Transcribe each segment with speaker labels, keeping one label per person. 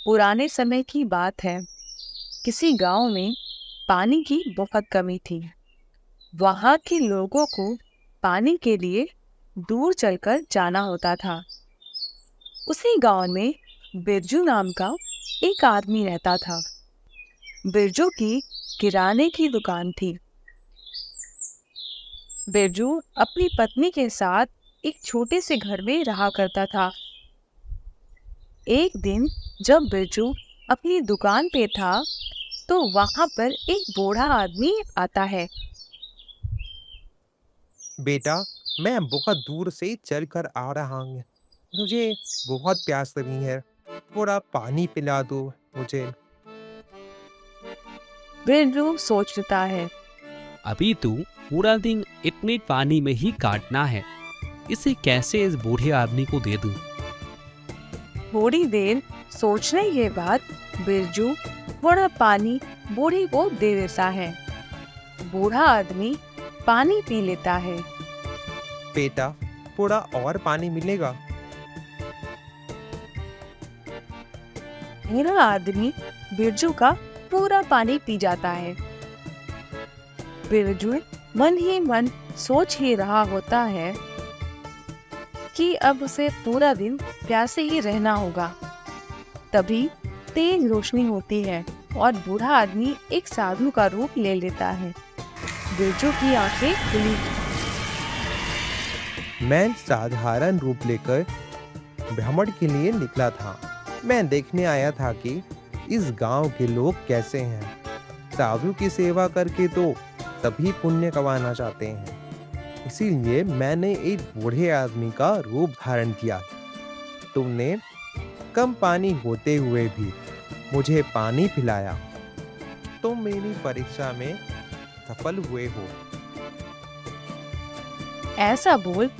Speaker 1: पुराने समय की बात है। किसी गांव में पानी की बहुत कमी थी। वहां के लोगों को पानी के लिए दूर चलकर जाना होता था। उसी गांव में बिरजू नाम का एक आदमी रहता था। बिरजू की किराने की दुकान थी। बिरजू अपनी पत्नी के साथ एक छोटे से घर में रहा करता था। एक दिन जब बिरजू अपनी दुकान पे था तो वहां पर एक बूढ़ा आदमी आता है।
Speaker 2: बेटा, मैं बहुत दूर से चल कर आ रहा हूँ। मुझे बहुत प्यास लगी है। थोड़ा पानी पिला दो मुझे।
Speaker 1: बिरजू सोचता है।
Speaker 3: अभी तू पूरा दिन इतने पानी में ही काटना है। इसे कैसे इस बूढ़े आदमी को दे दूं?
Speaker 1: थोड़ी देर सोचने के बाद बिरजू थोड़ा पानी बूढ़ी को दे देता है। बूढ़ा आदमी पानी पी लेता है।
Speaker 2: बेटा, थोड़ा और पानी मिलेगा?
Speaker 1: बूढ़ा आदमी बिरजू का पूरा पानी पी जाता है। बिरजू मन ही मन सोच ही रहा होता है कि अब उसे पूरा दिन प्यासे ही रहना होगा। तभी तेज रोशनी होती है और बूढ़ा आदमी एक साधु का रूप ले लेता है। बिरजू की आंखें खुली।
Speaker 2: मैं साधारण रूप लेकर भ्रमण के लिए निकला था। मैं देखने आया था कि इस गांव के लोग कैसे हैं। साधु की सेवा करके तो सभी पुण्य कमाना चाहते हैं। इसीलिए मैंने एक बूढ़े आदमी का रूप धारण किया। तुमने कम पानी होते हुए भी मुझे पानी पिलाया। तुम मेरी परीक्षा में सफल हुए हो।
Speaker 1: ऐसा बोल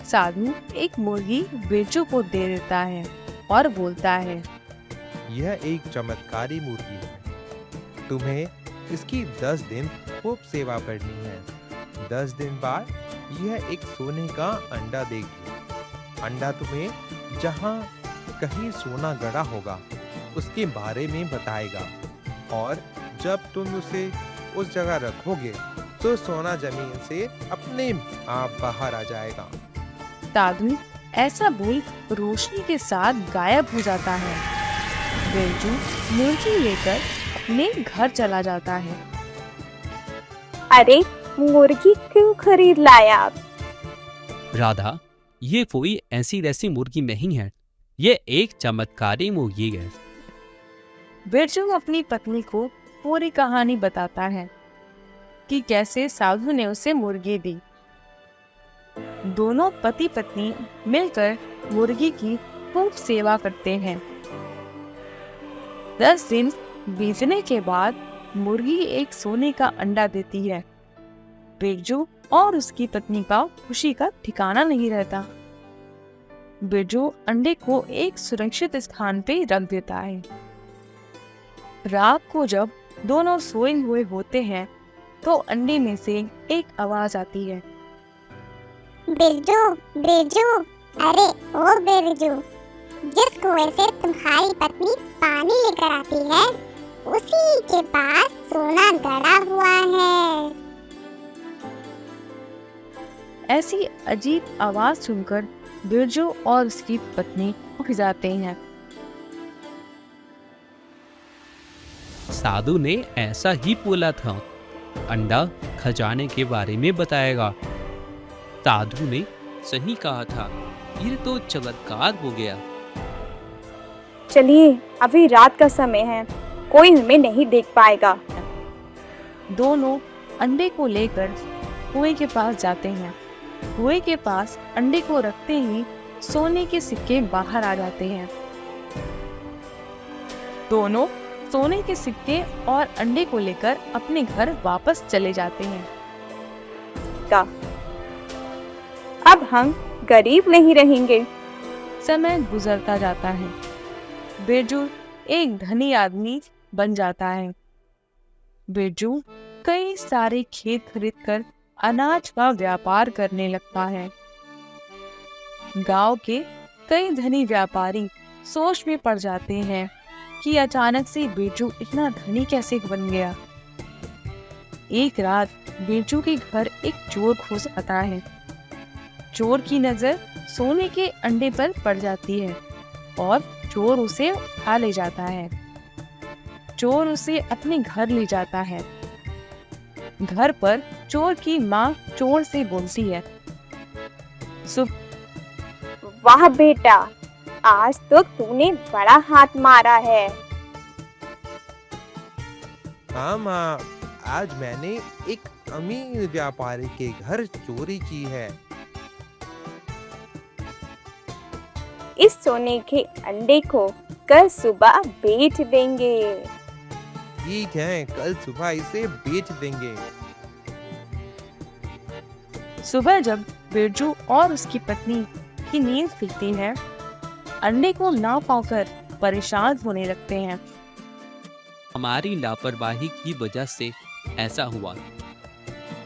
Speaker 1: साधु एक मुर्गी बिरजू को दे देता है और बोलता है,
Speaker 2: यह एक चमत्कारी मुर्गी है। तुम्हें इसकी 10 दिन खूब सेवा करनी है। 10 दिन बाद यह एक सोने का अंडा देगी। अंडा तुम्हें जहाँ कहीं सोना गड़ा होगा उसके बारे में बताएगा, और जब तुम उसे उस जगह रखोगे तो सोना जमीन से अपने आप बाहर आ जाएगा।
Speaker 1: साधु ऐसा बोल रोशनी के साथ गायब हो जाता है। बिरजू मुर्गी लेकर अपने घर चला जाता है।
Speaker 4: अरे, मुर्गी क्यों खरीद लाया आप?
Speaker 3: राधा, ये कोई ऐसी वैसी मुर्गी नहीं है। ये एक चमत्कारी मुर्गी है।
Speaker 1: बिरजू अपनी पत्नी को पूरी कहानी बताता है कि कैसे साधु ने उसे मुर्गी दी। दोनों पति पत्नी मिलकर मुर्गी की खूब सेवा करते हैं। 10 दिन बीतने के बाद मुर्गी एक सोने का अंडा देती है। बिरजू और उसकी पत्नी का खुशी का ठिकाना नहीं रहता। बिरजू अंडे को एक सुरक्षित स्थान पे रख देता है। रात को जब दोनों सोए हुए होते हैं तो अंडे में से एक आवाज आती है,
Speaker 5: बिरजू, बिरजू, अरे ओ बिरजू, जिस कुएं से तुम्हारी पत्नी पानी लेकर आती है उसी के पास सोना गड़ा हुआ है।
Speaker 1: ऐसी अजीब आवाज सुनकर बिरजू और उसकी पत्नी उठ जाते हैं।
Speaker 3: साधु ने ऐसा ही बोला था, अंडा खजाने के बारे में बताएगा। साधु ने सही कहा था। ये तो चमत्कार हो गया।
Speaker 4: चलिए, अभी रात का समय है, कोई हमें नहीं देख पाएगा।
Speaker 1: दोनों अंडे को लेकर कुएं के पास जाते हैं। कुएं के पास अंडे को रखते ही सोने के सिक्के बाहर आ जाते हैं। दोनों सोने के सिक्के और अंडे को लेकर अपने घर वापस चले जाते हैं।
Speaker 4: अब हम गरीब नहीं रहेंगे।
Speaker 1: समय गुजरता जाता है। बिरजू एक धनी आदमी बन जाता है। बिरजू कई सारे खेत खरीदकर अनाज का व्यापार करने लगता है। गांव के कई धनी व्यापारी सोच में पड़ जाते हैं कि अचानक से बिरजू इतना धनी कैसे बन गया। एक रात बिरजू के घर एक चोर घुस आता है। चोर की नजर सोने के अंडे पर पड़ जाती है और चोर उसे उठा ले जाता है। चोर उसे अपने घर ले जाता है। घर पर चोर की माँ चोर से बोलती है,
Speaker 4: वाह बेटा, आज तो तूने बड़ा हाथ मारा है।
Speaker 2: हाँ माँ, आज मैंने एक अमीर व्यापारी के घर चोरी की है।
Speaker 4: इस सोने के अंडे को कल सुबह बेच देंगे।
Speaker 2: ठीक है, कल सुबह इसे बेच देंगे।
Speaker 1: सुबह जब बिरजू और उसकी पत्नी की नींद खुलती है, अंडे को ना पाकर परेशान होने लगते हैं।
Speaker 3: हमारी लापरवाही की वजह से ऐसा हुआ।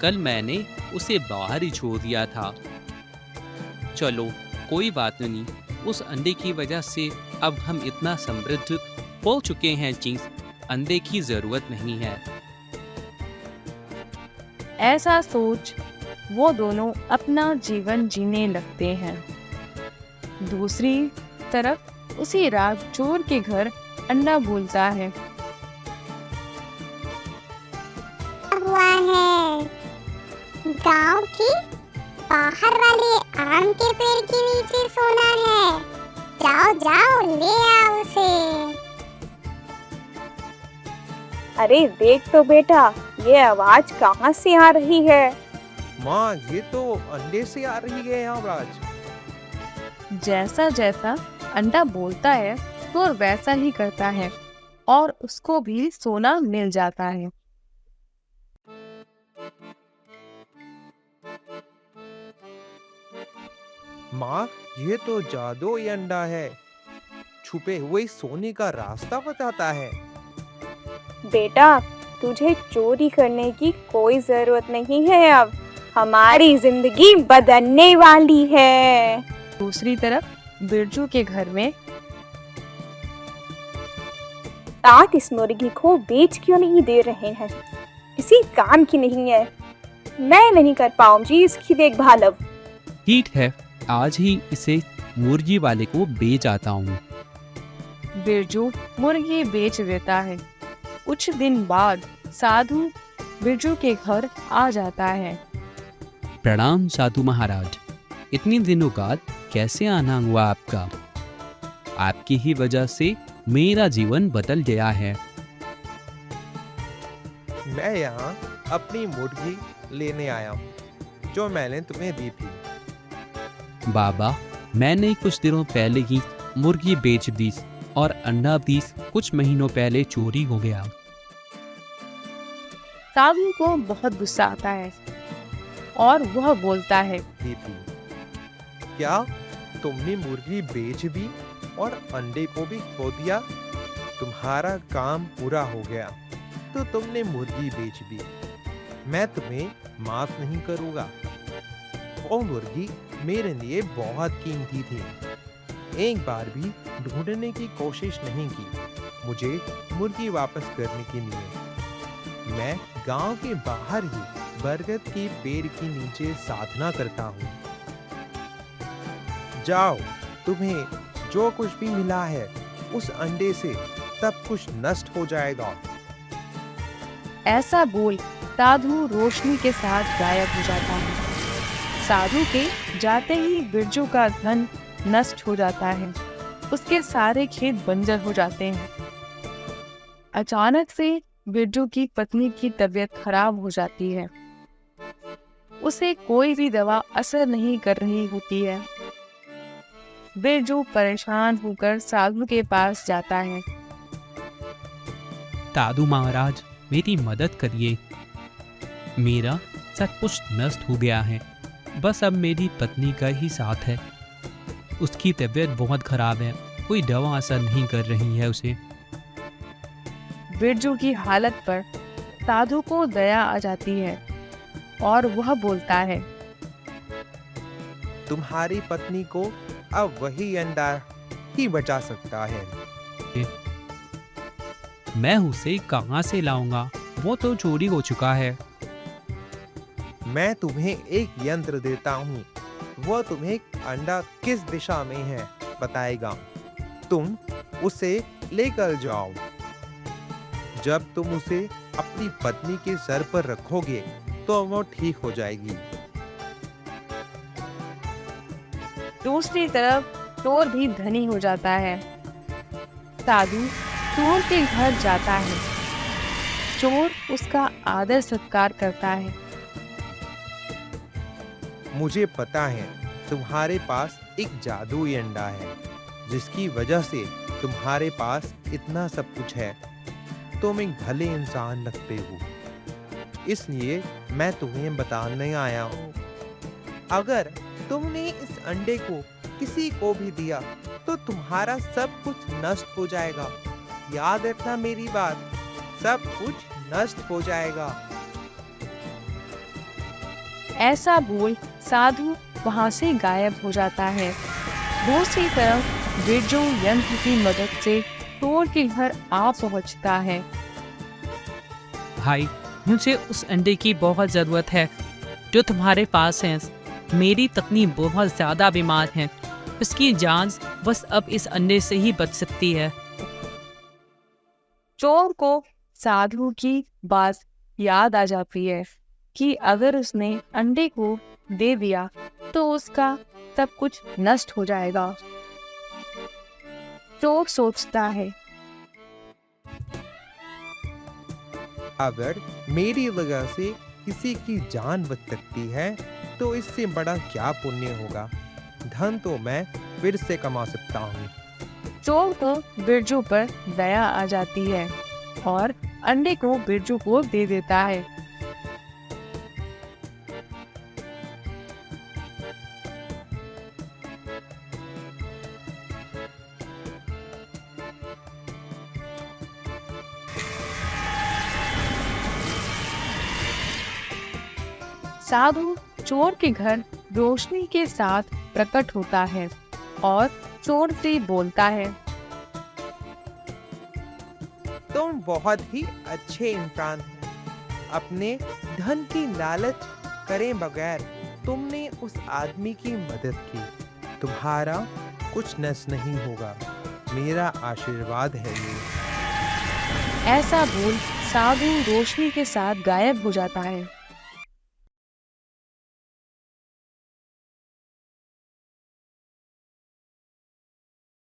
Speaker 3: कल मैंने उसे बाहर ही छोड़ दिया था। चलो कोई बात नहीं, उस अंडे की वजह से अब हम इतना समृद्ध हो चुके हैं कि अंडे की जरूरत नहीं है।
Speaker 1: ऐसा सोच वो दोनों अपना जीवन जीने लगते हैं। दूसरी तरफ उसी रात चोर के घर अंडा भूलता है।
Speaker 5: हुआ है गांव की बाहर वाले आम के पेड़ के नीचे सोना है। जाओ जाओ, ले आओ उसे।
Speaker 4: अरे देख तो बेटा, ये आवाज कहाँ से आ रही है?
Speaker 2: माँ, ये तो अंडे से आ रही है आवाज।
Speaker 1: जैसा जैसा अंडा बोलता है चोर वैसा ही करता है और उसको भी सोना मिल जाता है।
Speaker 2: माँ, ये तो जादुई अंडा है, छुपे हुए सोने का रास्ता बताता है।
Speaker 4: बेटा, तुझे चोरी करने की कोई जरूरत नहीं है। अब हमारी जिंदगी बदलने वाली है।
Speaker 1: दूसरी तरफ बिरजू के घर में
Speaker 4: आप इस मुर्गी को बेच क्यों नहीं दे रहे हैं? किसी काम की नहीं है। मैं नहीं कर पाऊंगी इसकी देखभाल अब।
Speaker 3: ठीक है, आज ही इसे मुर्गी वाले को बेच आता हूँ।
Speaker 1: बिरजू मुर्गी बेच देता है। कुछ दिन बाद साधु बिरजू के घर आ जाता है।
Speaker 3: प्रणाम साधु महाराज, इतने दिनों बाद कैसे आना हुआ आपका? आपकी ही वजह से मेरा जीवन बदल गया है।
Speaker 2: मैं यहाँ अपनी मुर्गी लेने आया हूँ, जो मैंने तुम्हें दी थी।
Speaker 3: बाबा, मैंने कुछ दिनों पहले ही मुर्गी बेच दी और अंडा भी कुछ महीनों पहले चोरी हो गया।
Speaker 1: साधु को बहुत गुस्सा आता है और वह बोलता है,
Speaker 2: दी थी। क्या तुमने मुर्गी बेच दी और अंडे को भी खो दिया? तुम्हारा काम पूरा हो गया तो तुमने मुर्गी बेच दी। मैं तुम्हें माफ नहीं करूँगा। वो मुर्गी मेरे लिए बहुत कीमती थी। एक बार भी ढूंढने की कोशिश नहीं की मुझे मुर्गी वापस करने के लिए। मैं गांव के बाहर ही बरगद के पेड़ के नीचे साधना करता हूँ। जाओ, तुम्हें जो कुछ भी मिला है उस अंडे से सब कुछ नष्ट हो जाएगा।
Speaker 1: ऐसा बोल साधु रोशनी के साथ गायब हो जाता है। साधु के जाते ही बिरजू का धन नष्ट हो जाता है। उसके सारे खेत बंजर हो जाते हैं। अचानक से बिरजू की पत्नी की तबीयत खराब हो जाती है। उसे कोई भी दवा असर नहीं कर रही होती है। बिरजू परेशान होकर साधु के पास जाता है।
Speaker 3: साधु महाराज, मेरी मदद करिए। मेरा सब कुछ नष्ट हो गया है। बस अब मेरी पत्नी का ही साथ है। उसकी तबीयत बहुत खराब है, कोई दवा असर नहीं कर रही है उसे।
Speaker 1: बिरजू की हालत पर साधु को दया आ जाती है और वह बोलता है,
Speaker 2: तुम्हारी पत्नी को अब वही अंडा ही बचा सकता है।
Speaker 3: मैं उसे कहाँ से लाऊंगा? वो तो चोरी हो चुका है।
Speaker 2: मैं तुम्हें एक यंत्र देता हूँ, वह तुम्हें अंडा किस दिशा में है बताएगा। तुम उसे लेकर जाओ। जब तुम उसे अपनी पत्नी के सर पर रखोगे तो वो ठीक हो जाएगी।
Speaker 1: दूसरी तरफ चोर भी धनी हो जाता है। साधु चोर के घर जाता है। चोर उसका आदर सत्कार करता है।
Speaker 2: मुझे पता है तुम्हारे पास एक जादुई अंडा है, जिसकी वजह से तुम्हारे पास इतना सब कुछ है। तुम एक भले इंसान लगते हो, इसलिए मैं तुम्हें बताने आया हूँ। अगर तुमने इस अंडे को किसी को भी दिया तो तुम्हारा सब कुछ नष्ट हो जाएगा। याद रखना मेरी बात, सब कुछ नष्ट हो जाएगा।
Speaker 1: ऐसा बोल साधु वहां से गायब हो जाता है। दूसरी तरफ बिरजू यंत्र की मदद से चोर के घर आ पहुंचता है।
Speaker 3: भाई, मुझे उस अंडे की बहुत ज़रूरत है जो तुम्हारे पास है। मेरी पत्नी बहुत ज़्यादा बीमार है। उसकी जान बस अब इस अंडे से ही बच सकती है।
Speaker 1: चोर को साधु की बात याद आ जाती है कि अगर उसने अंडे को दे दिया तो उसका सब कुछ नष्ट हो जाएगा। चोर सोचता है,
Speaker 2: अगर मेरी वजह से किसी की जान बच सकती है तो इससे बड़ा क्या पुण्य होगा। धन तो मैं फिर से कमा सकता हूँ।
Speaker 1: चोर को बिरजू पर दया आ जाती है और अंडे को बिरजू को दे देता है। साधु चोर के घर रोशनी के साथ प्रकट होता है और चोर से बोलता है,
Speaker 2: तुम बहुत ही अच्छे इंसान हो। अपने धन की लालच करे बगैर तुमने उस आदमी की मदद की। तुम्हारा कुछ नष्ट नहीं होगा, मेरा आशीर्वाद है ये।
Speaker 1: ऐसा बोल साधु रोशनी के साथ गायब हो जाता है।